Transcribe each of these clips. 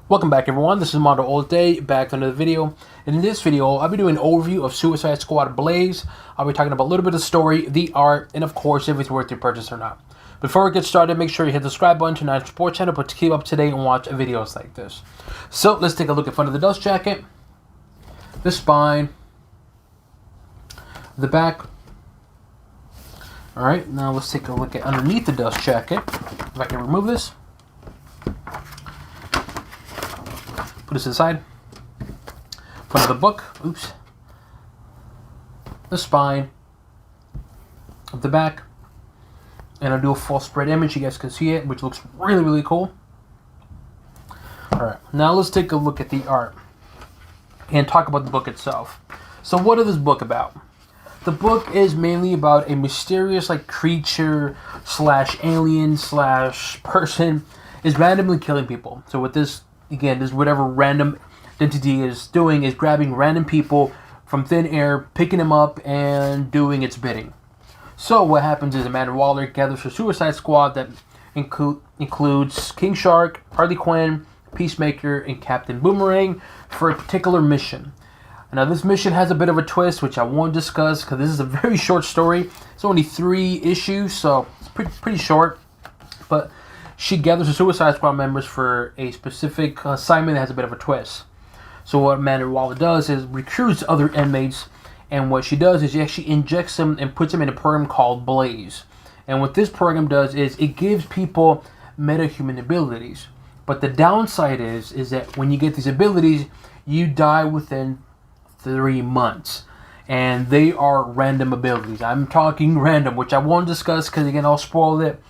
Welcome back, everyone. This is MandoAllDay, back to another video. In this video, I'll be doing an overview of Suicide Squad Blaze. I'll be talking about a little bit of the story, the art, and of course, if it's worth your purchase or not. Before we get started, make sure you hit the subscribe button to not support channel, but to keep up to date and watch videos like this. So let's take a look at front of the dust jacket, the spine, the back. All right, now let's take a look at underneath the dust jacket. If I can remove this. Put this aside. Front of the book. Oops. The spine. Of the back. And I'll do a full spread image. You guys can see it, which looks really, really cool. Alright, now let's take a look at the art. And talk about the book itself. So what is this book about? The book is mainly about a mysterious creature slash alien slash person is randomly killing people. So with this, again, this whatever random entity is doing is grabbing random people from thin air, picking them up, and doing its bidding. So what happens is Amanda Waller gathers her Suicide Squad that includes King Shark, Harley Quinn, Peacemaker, and Captain Boomerang for a particular mission. Now this mission has a bit of a twist, which I won't discuss because this is a very short story. It's only 3 issues, so it's pretty short. But she gathers her Suicide Squad members for a specific assignment that has a bit of a twist. So what Amanda Waller does is recruits other inmates, and what she does is she actually injects them and puts them in a program called Blaze. And what this program does is it gives people metahuman abilities. But the downside is that when you get these abilities, you die within 3 months. And they are random abilities. I'm talking random, which I won't discuss because again I'll spoil it.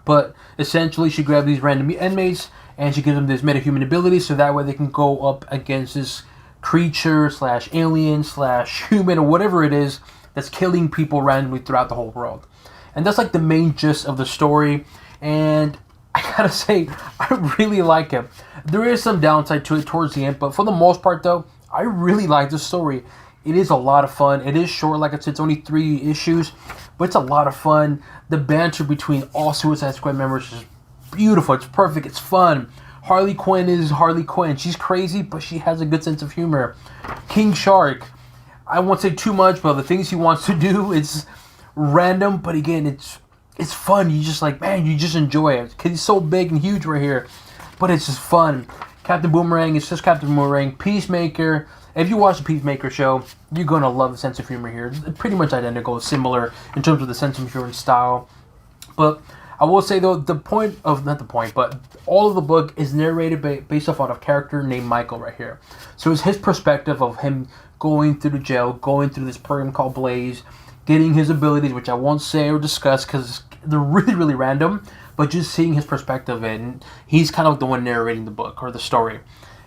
But essentially, she grabs these random inmates and she gives them this metahuman ability so that way they can go up against this creature slash alien slash human or whatever it is that's killing people randomly throughout the whole world. And that's like the main gist of the story. And I gotta say, I really like it. There is some downside to it towards the end, but for the most part though, I really like the story. It is a lot of fun. It is short, like I said, it's only 3 issues, but it's a lot of fun. The banter between all Suicide Squad members is beautiful. It's perfect. It's fun. Harley Quinn is Harley Quinn. She's crazy, but she has a good sense of humor. King Shark, I won't say too much, but the things he wants to do, it's random, but again, it's fun. You just man, you just enjoy it because he's so big and huge right here, but it's just fun. Captain Boomerang is just Captain Boomerang. Peacemaker. If you watch the Peacemaker show, you're going to love the sense of humor here. It's pretty much identical, similar in terms of the sense of humor and style. But I will say, though, but all of the book is narrated based off on a character named Michael right here. So it's his perspective of him going through the jail, going through this program called Blaze, getting his abilities, which I won't say or discuss because they're really, really random, but just seeing his perspective, and he's kind of the one narrating the book or the story.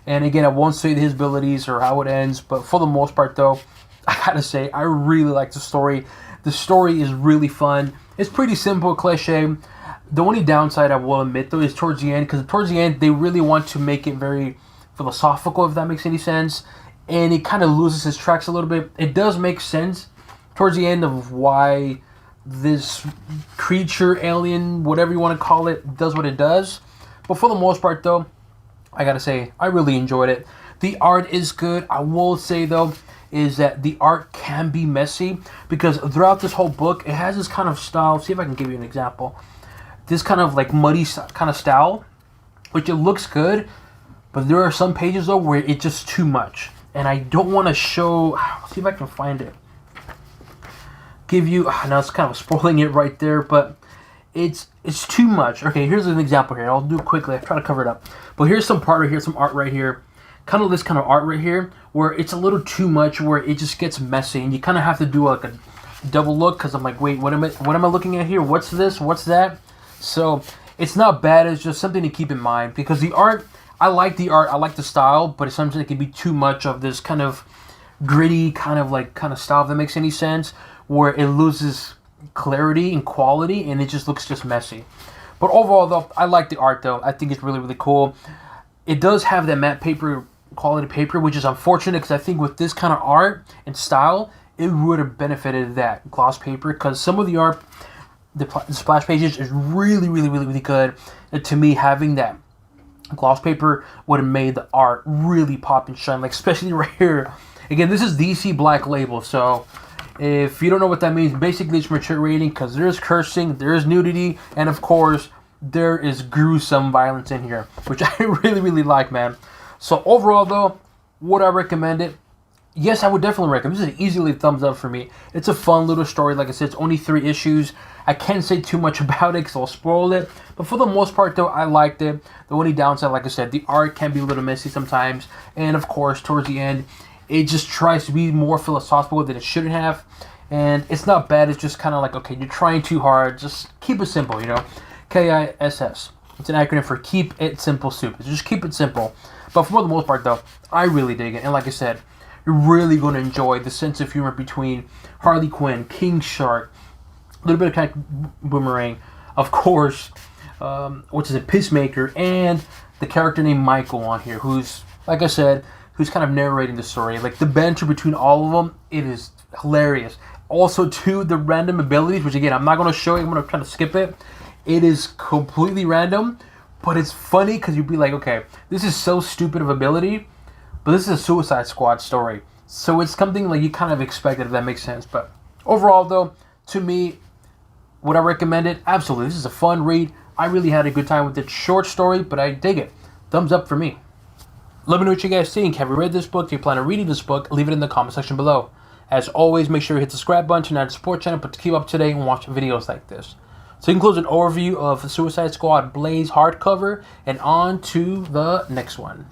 And again, I won't say his abilities or how it ends, but for the most part, though, I gotta say, I really like the story. The story is really fun. It's pretty simple, cliche. The only downside I will admit, though, is towards the end, because towards the end, they really want to make it very philosophical, if that makes any sense. And it kind of loses its tracks a little bit. It does make sense towards the end of why this creature, alien, whatever you want to call it, does what it does. But for the most part, though, I gotta say, I really enjoyed it. The art is good. I will say, though, is that the art can be messy because throughout this whole book, it has this kind of style. See if I can give you an example. This kind of muddy kind of style, which it looks good, but there are some pages, though, where it's just too much. And I don't want to show... See if I can find it. Give you... Now it's kind of spoiling it right there, but... It's too much. Okay, here's an example here. I'll do it quickly. I'll try to cover it up. But here's some part right here, some art right here. Kind of this kind of art right here, where it's a little too much, where it just gets messy. And you kind of have to do a double look, because I'm like, wait, what am I looking at here? What's this? What's that? So, it's not bad. It's just something to keep in mind. Because the art, I like the art. I like the style. But sometimes it can be too much of this kind of gritty kind of style, if that makes any sense. Where it loses clarity and quality, and it just looks just messy. But overall, though, I like the art, though. I think it's really, really cool. It does have that matte paper quality paper, which is unfortunate because I think with this kind of art and style, it would have benefited that gloss paper because some of the art, the splash pages is really, really, really, really good. And to me, having that gloss paper would have made the art really pop and shine, like especially right here. Again, this is DC Black Label, so if you don't know what that means, basically it's mature rating because there's cursing, there's nudity, and of course there is gruesome violence in here, which I really like, man. So overall though, would I recommend it? Yes, I would definitely recommend. This is easily a thumbs up for me. It's a fun little story. Like I said, it's only 3 issues. I can't say too much about it because I'll spoil it. But for the most part, though, I liked it. The only downside, like I said, the art can be a little messy sometimes. And, of course, towards the end, it just tries to be more philosophical than it shouldn't have. And it's not bad. It's just kind of like, okay, you're trying too hard. Just keep it simple, you know. KISS. It's an acronym for Keep It Simple Soup. Just keep it simple. But for the most part, though, I really dig it. And like I said, you're really going to enjoy the sense of humor between Harley Quinn, King Shark, a little bit of kind of Boomerang, of course, Peacemaker, and the character named Michael on here, who's, like I said, who's kind of narrating the story. Like, the banter between all of them, it is hilarious. Also, too, the random abilities, which, again, I'm not going to show you. I'm going to try to skip it. It is completely random, but it's funny because you'd be like, okay, this is so stupid of ability, but this is a Suicide Squad story. So it's something like you kind of expected, if that makes sense. But overall, though, to me, would I recommend it? Absolutely. This is a fun read. I really had a good time with it. Short story, but I dig it. Thumbs up for me. Let me know what you guys think. Have you read this book? Do you plan on reading this book? Leave it in the comment section below. As always, make sure you hit the subscribe button, turn on the support channel, but to keep up to date and watch videos like this. So you can close an overview of the Suicide Squad Blaze hardcover, and on to the next one.